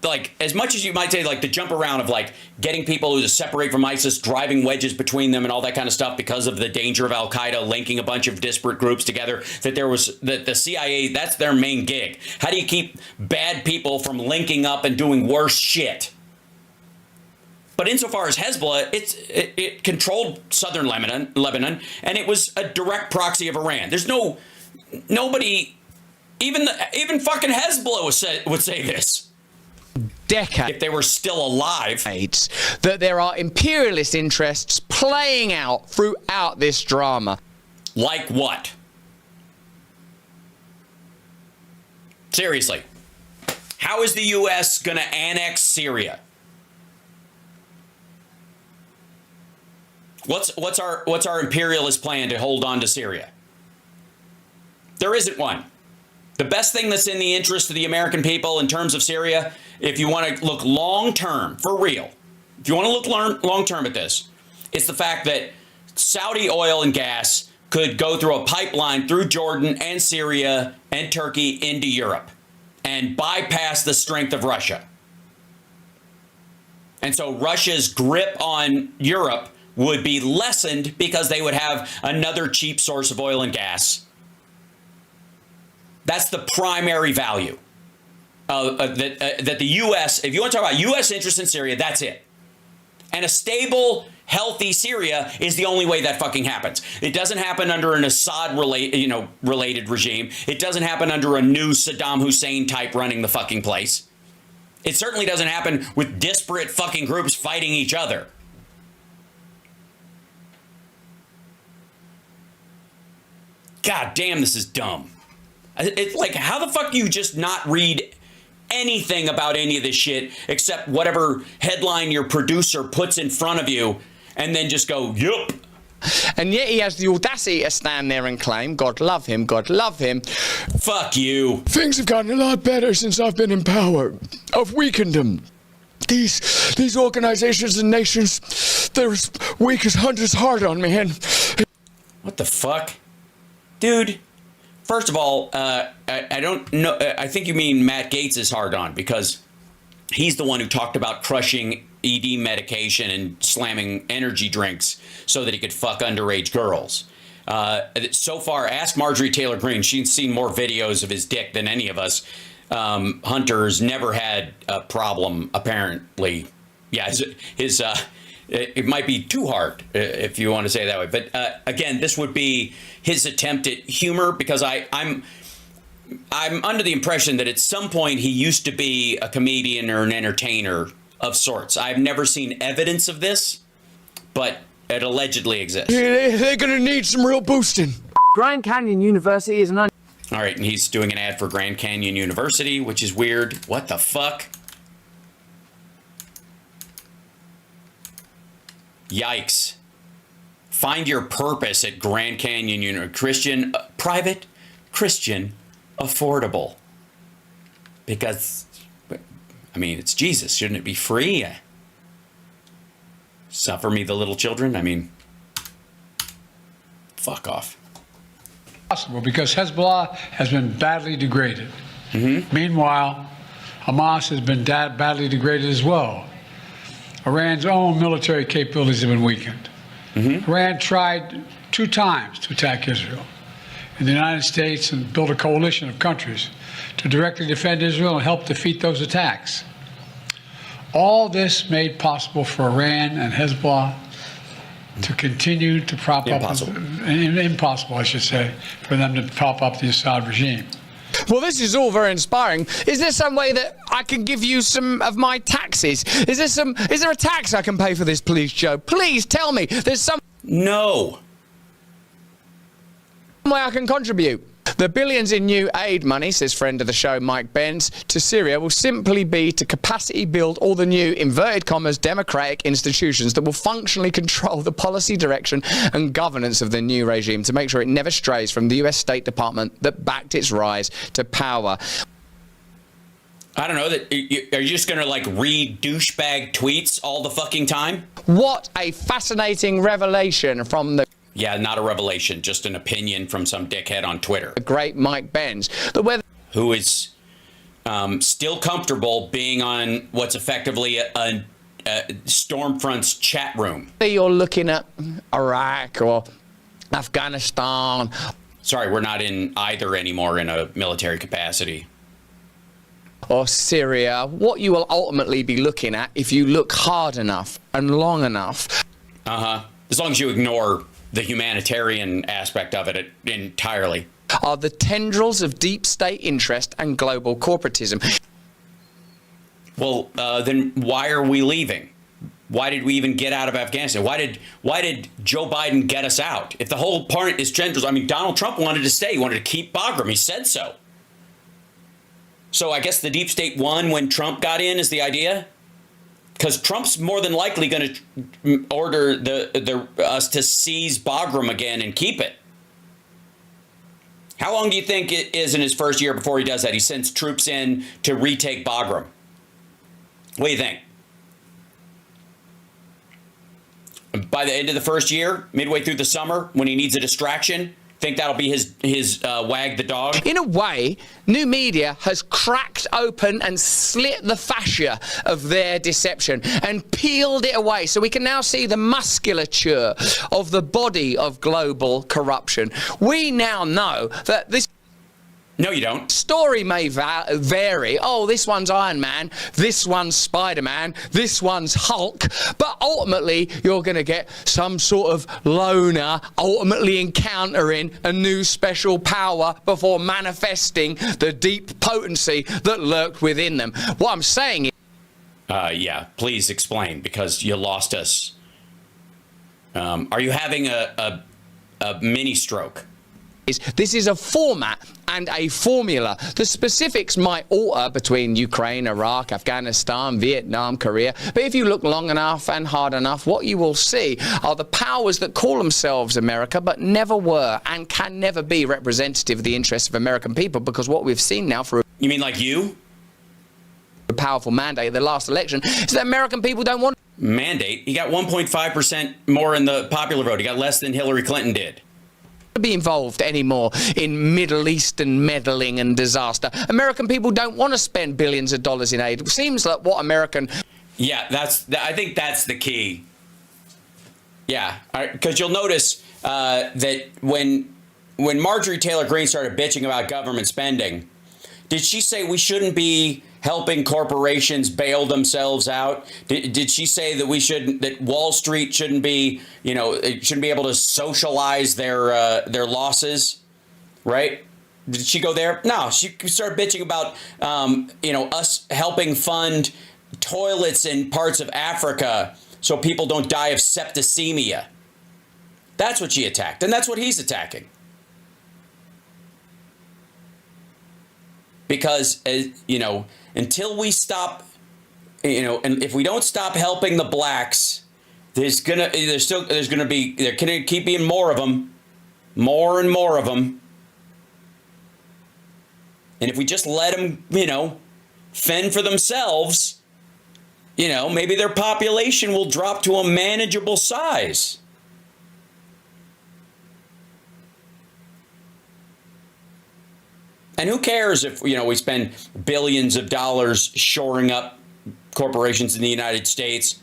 like, as much as you might say, like, the jump around of, like, getting people to separate from ISIS, driving wedges between them and all that kind of stuff because of the danger of al-Qaeda linking a bunch of disparate groups together, that the CIA, that's their main gig. How do you keep bad people from linking up and doing worse shit? But insofar as Hezbollah, it controlled southern Lebanon, and it was a direct proxy of Iran. There's nobody, even fucking Hezbollah would say this. Decades, if they were still alive, that there are imperialist interests playing out throughout this drama. Like what? Seriously, how is the U.S. going to annex Syria? What's our imperialist plan to hold on to Syria? There isn't one. The best thing that's in the interest of the American people in terms of Syria, if you want to look long-term, for real, if you want to look long-term at this, it's the fact that Saudi oil and gas could go through a pipeline through Jordan and Syria and Turkey into Europe and bypass the strength of Russia. And so Russia's grip on Europe would be lessened because they would have another cheap source of oil and gas. That's the primary value that the U.S., if you want to talk about U.S. interest in Syria, that's it. And a stable, healthy Syria is the only way that fucking happens. It doesn't happen under an Assad related regime. It doesn't happen under a new Saddam Hussein type running the fucking place. It certainly doesn't happen with disparate fucking groups fighting each other. God damn, this is dumb. It's like, how the fuck do you just not read anything about any of this shit except whatever headline your producer puts in front of you and then just go, yup. And yet he has the audacity to stand there and claim, God love him, God love him. Fuck you. Things have gotten a lot better since I've been in power. I've weakened them. These organizations and nations, they're as weak as hunters hard on me. And what the fuck? Dude. First of all, I don't know. I think you mean Matt Gaetz is hard on because he's the one who talked about crushing ED medication and slamming energy drinks so that he could fuck underage girls. So far, ask Marjorie Taylor Greene. She's seen more videos of his dick than any of us. Hunter's never had a problem, apparently. Yeah, it might be too hard, if you want to say it that way. But again, this would be his attempt at humor, because I'm under the impression that at some point he used to be a comedian or an entertainer of sorts. I've never seen evidence of this, but it allegedly exists. They're going to need some real boosting. Grand Canyon University is an... All right, and he's doing an ad for Grand Canyon University, which is weird. What the fuck? Yikes. Find your purpose at Grand Canyon University. Private, Christian, affordable. Because, I mean, it's Jesus. Shouldn't it be free? Suffer me the little children? I mean, fuck off. Possible, because Hezbollah has been badly degraded. Meanwhile, Hamas has been badly degraded as well. Iran's own military capabilities have been weakened. Iran tried 2 times to attack Israel. And the United States and built a coalition of countries to directly defend Israel and help defeat those attacks. All this made possible for Iran and Hezbollah to continue to prop up, impossible, I should say, for them to prop up the Assad regime. Well, this is all very inspiring. Is there some way that I can give you some of my taxes? Is there a tax I can pay for this, please, Joe? Please tell me. There's some... No. way I can contribute. The billions in new aid money, says friend of the show Mike Benz, to Syria will simply be to capacity build all the new, inverted commas, democratic institutions that will functionally control the policy direction and governance of the new regime to make sure it never strays from the US State Department that backed its rise to power. I don't know, are you just going to like read douchebag tweets all the fucking time? What a fascinating revelation from the... Yeah, not a revelation, just an opinion from some dickhead on Twitter. The great Mike Benz. Who is still comfortable being on what's effectively a Stormfront's chat room. You're looking at Iraq or Afghanistan. Sorry, we're not in either anymore in a military capacity. Or Syria. What you will ultimately be looking at, if you look hard enough and long enough. As long as you ignore the humanitarian aspect of it entirely. Are the tendrils of deep state interest and global corporatism. Well, then why are we leaving? Why did we even get out of Afghanistan? Why did Joe Biden get us out? If the whole part is tendrils, I mean, Donald Trump wanted to stay. He wanted to keep Bagram. He said so. So I guess the deep state won when Trump got in is the idea? Because Trump's more than likely going to order us to seize Bagram again and keep it. How long do you think it is in his first year before he does that? He sends troops in to retake Bagram. What do you think? By the end of the first year, midway through the summer, when he needs a distraction, think that'll be his wag the dog? In a way, new media has cracked open and slit the fascia of their deception and peeled it away. So we can now see the musculature of the body of global corruption. We now know that this... No, you don't. Story may vary. Oh, this one's Iron Man, this one's Spider-Man, this one's Hulk. But ultimately, you're going to get some sort of loner ultimately encountering a new special power before manifesting the deep potency that lurked within them. What I'm saying is... yeah, please explain, because you lost us. Are you having a mini stroke? This is a format and a formula. The specifics might alter between Ukraine, Iraq, Afghanistan, Vietnam, Korea. But if you look long enough and hard enough, what you will see are the powers that call themselves America but never were and can never be representative of the interests of American people, because what we've seen now for... You mean like you? A powerful mandate at the last election is that American people don't want... Mandate? He got 1.5% more in the popular vote. He got less than Hillary Clinton did. Be involved anymore in Middle Eastern meddling and disaster. American people don't want to spend billions of dollars in aid. It seems like what American... Yeah, I think that's the key. Yeah, because you'll notice that when Marjorie Taylor Greene started bitching about government spending, did she say we shouldn't be helping corporations bail themselves out? Did she say that that Wall Street shouldn't be, shouldn't be able to socialize their losses, right? Did she go there? No, she started bitching about, us helping fund toilets in parts of Africa so people don't die of septicemia. That's what she attacked, and that's what he's attacking. Because, until we stop, and if we don't stop helping the blacks, there can keep being more of them, more and more of them. And if we just let them, fend for themselves, maybe their population will drop to a manageable size. And who cares if, we spend billions of dollars shoring up corporations in the United States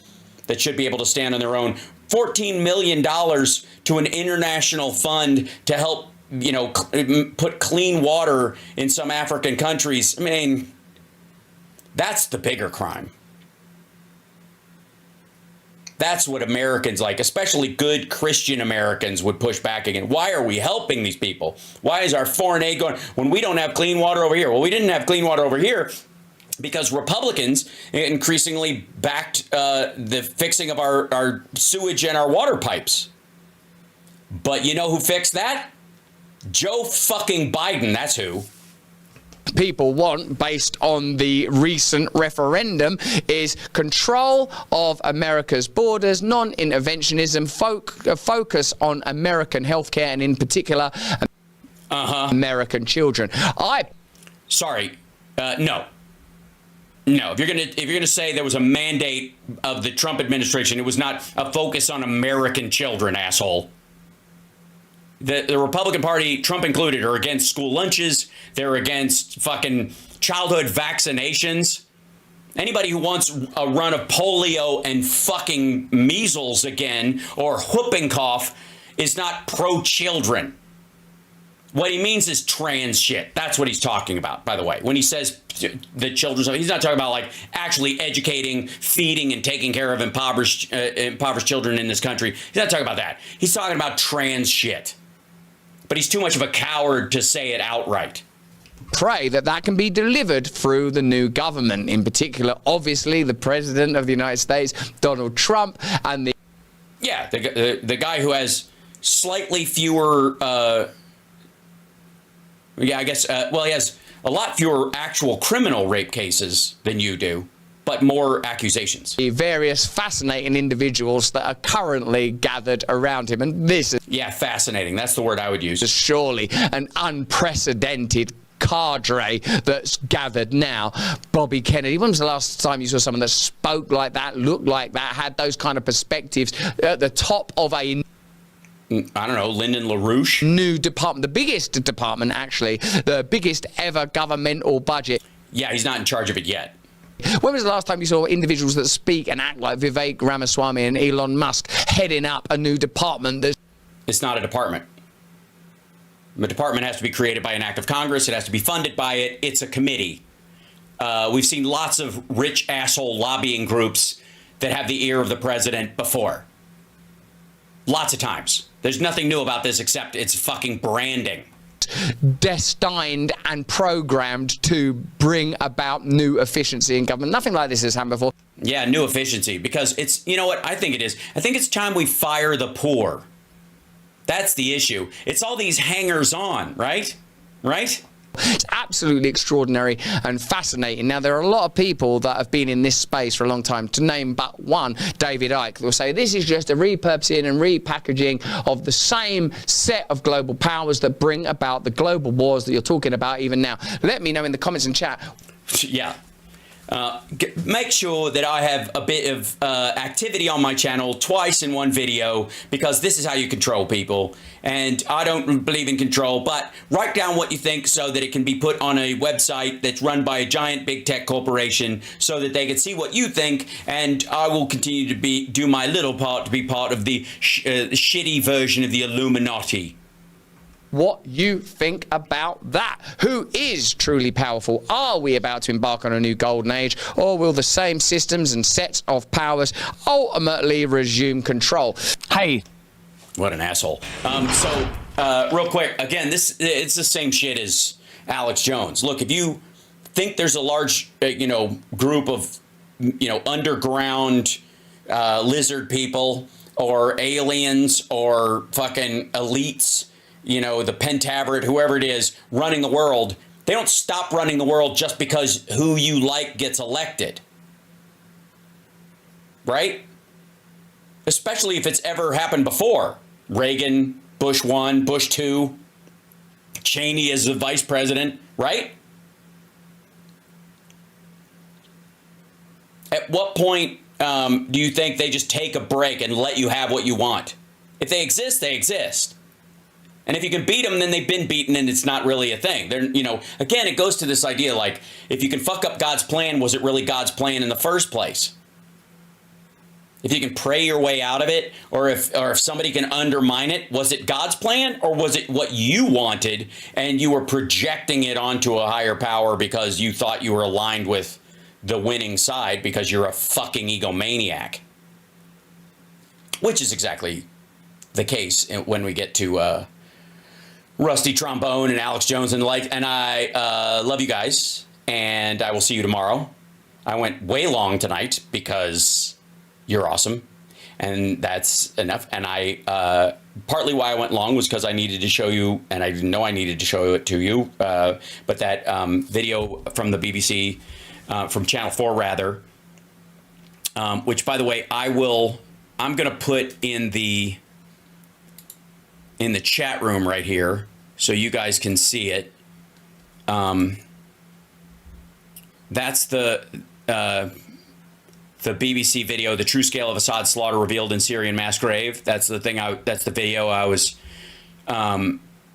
that should be able to stand on their own? $14 million to an international fund to help, put clean water in some African countries. I mean, that's the bigger crime. That's what Americans like, especially good Christian Americans, would push back against. Why are we helping these people? Why is our foreign aid going when we don't have clean water over here? Well, we didn't have clean water over here because Republicans increasingly backed the fixing of our sewage and our water pipes. But you know who fixed that? Joe fucking Biden. That's who. People want, based on the recent referendum, is control of America's borders, non-interventionism, focus on American healthcare, and in particular, American children. Sorry, no. If you're gonna say there was a mandate of the Trump administration, it was not a focus on American children, asshole. The Republican Party, Trump included, are against school lunches. They're against fucking childhood vaccinations. Anybody who wants a run of polio and fucking measles again or whooping cough is not pro-children. What he means is trans shit. That's what he's talking about, by the way. When he says the children's, he's not talking about like actually educating, feeding, and taking care of impoverished children in this country. He's not talking about that. He's talking about trans shit. But he's too much of a coward to say it outright. Pray that that can be delivered through the new government, in particular, obviously, the President of the United States, Donald Trump, and the... Yeah, the guy who has slightly fewer... yeah, I guess, well, he has a lot fewer actual criminal rape cases than you do, but more accusations. The various fascinating individuals that are currently gathered around him, and this is... Yeah, fascinating. That's the word I would use. Surely an unprecedented cadre that's gathered now. Bobby Kennedy, when was the last time you saw someone that spoke like that, looked like that, had those kind of perspectives at the top of a... I don't know, Lyndon LaRouche? New department, the biggest department, actually, the biggest ever governmental budget. Yeah, he's not in charge of it yet. When was the last time you saw individuals that speak and act like Vivek Ramaswamy and Elon Musk heading up a new department that's... It's not a department. The department has to be created by an act of Congress. It has to be funded by it. It's a committee. We've seen lots of rich asshole lobbying groups that have the ear of the president before. Lots of times. There's nothing new about this except it's fucking branding. Destined and programmed to bring about new efficiency in government. Nothing like this has happened before. Yeah, new efficiency. Because it's, you know what I think it is? I think it's time we fire the poor. That's the issue. It's all these hangers-on, right? Right? It's absolutely extraordinary and fascinating. Now, there are a lot of people that have been in this space for a long time, to name but one, David Icke, that will say this is just a repurposing and repackaging of the same set of global powers that bring about the global wars that you're talking about even now. Let me know in the comments and chat. Yeah. Make sure that I have a bit of activity on my channel twice in one video, because this is how you control people. And I don't believe in control, but write down what you think so that it can be put on a website that's run by a giant big tech corporation so that they can see what you think. And I will continue to do my little part to be part of the shitty version of the Illuminati. What you think about that? Who is truly powerful? Are we about to embark on a new golden age, or will the same systems and sets of powers ultimately resume control? Hey, what an asshole. Real quick, again, it's the same shit as Alex Jones. Look, if you think there's a large group of underground lizard people or aliens or fucking elites, the Pentaveret, whoever it is, running the world, they don't stop running the world just because who you like gets elected. Right? Especially if it's ever happened before. Reagan, Bush 1, Bush 2, Cheney as the vice president, right? At what point do you think they just take a break and let you have what you want? If they exist, they exist. And if you can beat them, then they've been beaten and it's not really a thing. They're, again, it goes to this idea like, if you can fuck up God's plan, was it really God's plan in the first place? If you can pray your way out of it, or if somebody can undermine it, was it God's plan or was it what you wanted and you were projecting it onto a higher power because you thought you were aligned with the winning side because you're a fucking egomaniac? Which is exactly the case when we get to Rusty Trombone and Alex Jones and the like. And I love you guys, and I will see you tomorrow. I went way long tonight because you're awesome, and that's enough. And I partly why I went long was because I needed to show you, and I didn't know I needed to show it to you, but that video from the BBC, from Channel 4 rather, which, by the way, I'm gonna put in the chat room right here so you guys can see it. That's the BBC video, The True Scale of Assad's Slaughter Revealed in Syrian Mass Grave. That's the thing. That's the video I was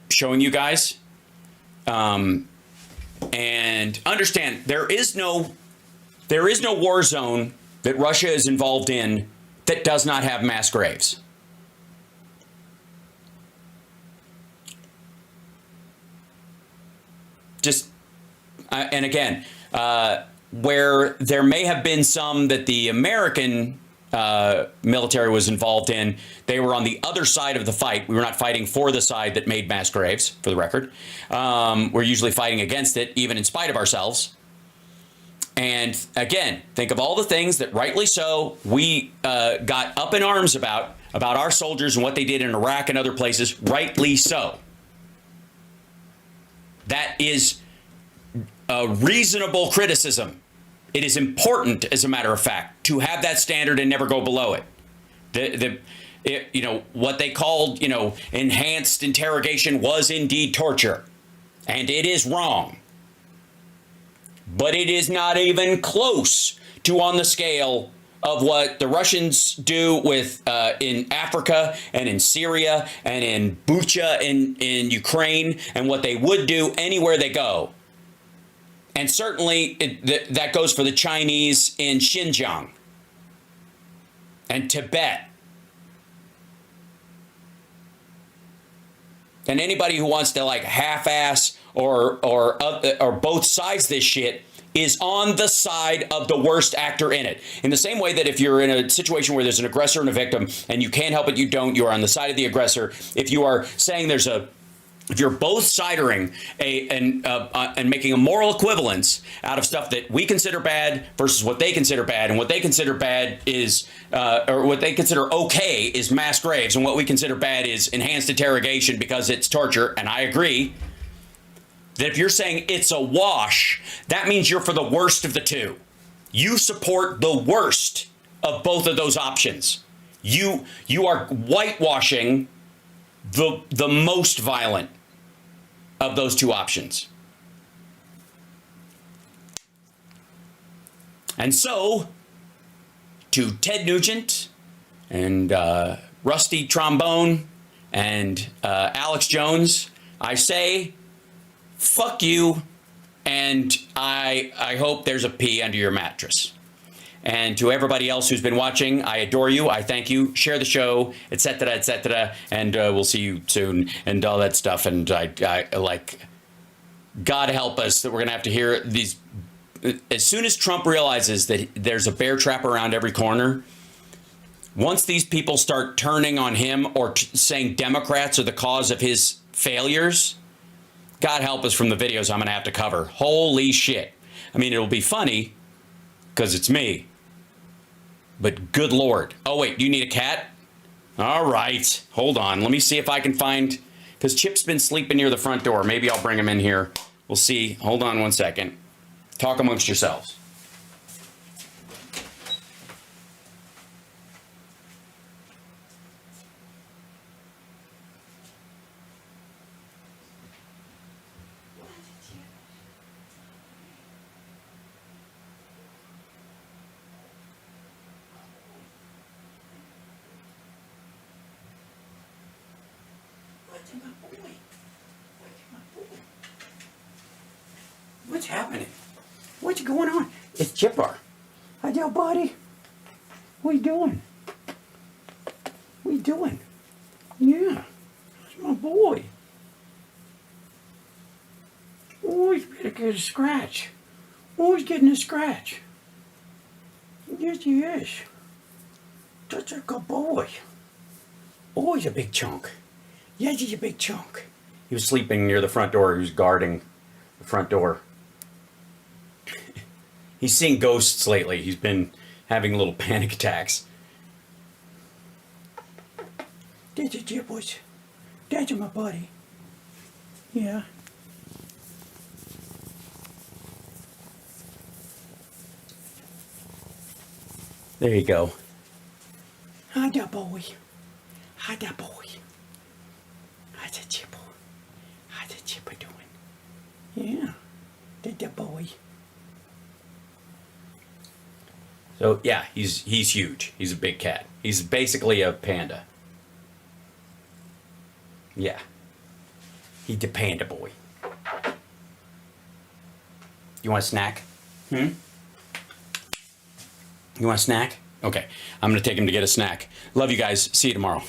showing you guys. And understand, there is no war zone that Russia is involved in that does not have mass graves. Just, and again, where there may have been some that the American military was involved in, they were on the other side of the fight. We were not fighting for the side that made mass graves, for the record. We're usually fighting against it, even in spite of ourselves. And again, think of all the things that rightly so we got up in arms about our soldiers and what they did in Iraq and other places, rightly so. That is a reasonable criticism. It is important, as a matter of fact, to have that standard and never go below it. What they called, enhanced interrogation was indeed torture, and it is wrong. But it is not even close to on the scale of what the Russians do with in Africa and in Syria and in Bucha in Ukraine, and what they would do anywhere they go. And certainly that goes for the Chinese in Xinjiang and Tibet. And anybody who wants to like half-ass or both sides this shit is on the side of the worst actor in it. In the same way that if you're in a situation where there's an aggressor and a victim and you can't help it, you don't, you are on the side of the aggressor. If you are saying if you're both siding and making a moral equivalence out of stuff that we consider bad versus what they consider bad, and what they consider bad is, or what they consider okay is mass graves, and what we consider bad is enhanced interrogation because it's torture, and I agree, that if you're saying it's a wash, that means you're for the worst of the two. You support the worst of both of those options. You are whitewashing the most violent of those two options. And so, to Ted Nugent and Rusty Trombone and Alex Jones, I say, fuck you, and I hope there's a pee under your mattress. And to everybody else who's been watching, I adore you. I thank you. Share the show, etc., and we'll see you soon and all that stuff. And I like, God help us that we're gonna have to hear these. As soon as Trump realizes that there's a bear trap around every corner, once these people start turning on him or saying Democrats are the cause of his failures, God help us from the videos I'm gonna have to cover. Holy shit! I mean, it'll be funny because it's me. But good Lord. Oh, wait, do you need a cat? All right. Hold on. Let me see if I can find, because Chip's been sleeping near the front door. Maybe I'll bring him in here. We'll see. Hold on one second. Talk amongst yourselves. What's happening? What's going on? It's Chipper. Hi, yo, buddy. What you doing? What you doing? Yeah, that's my boy. Oh, he's better get a scratch. Oh, he's getting a scratch. Yes, he is. Such a good boy. Oh, he's a big chunk. Yes, he's a big chunk. He was sleeping near the front door. He was guarding the front door. He's seeing ghosts lately. He's been having little panic attacks. That's a Chip was. That's my buddy. Yeah. There you go. Hi there, boy. Hi there, boy. How's the Chipper? How's the Chipper doing? Yeah. That's the boy. So yeah, he's huge. He's a big cat. He's basically a panda. Yeah. He's the panda boy. You want a snack? You want a snack? Okay. I'm going to take him to get a snack. Love you guys. See you tomorrow.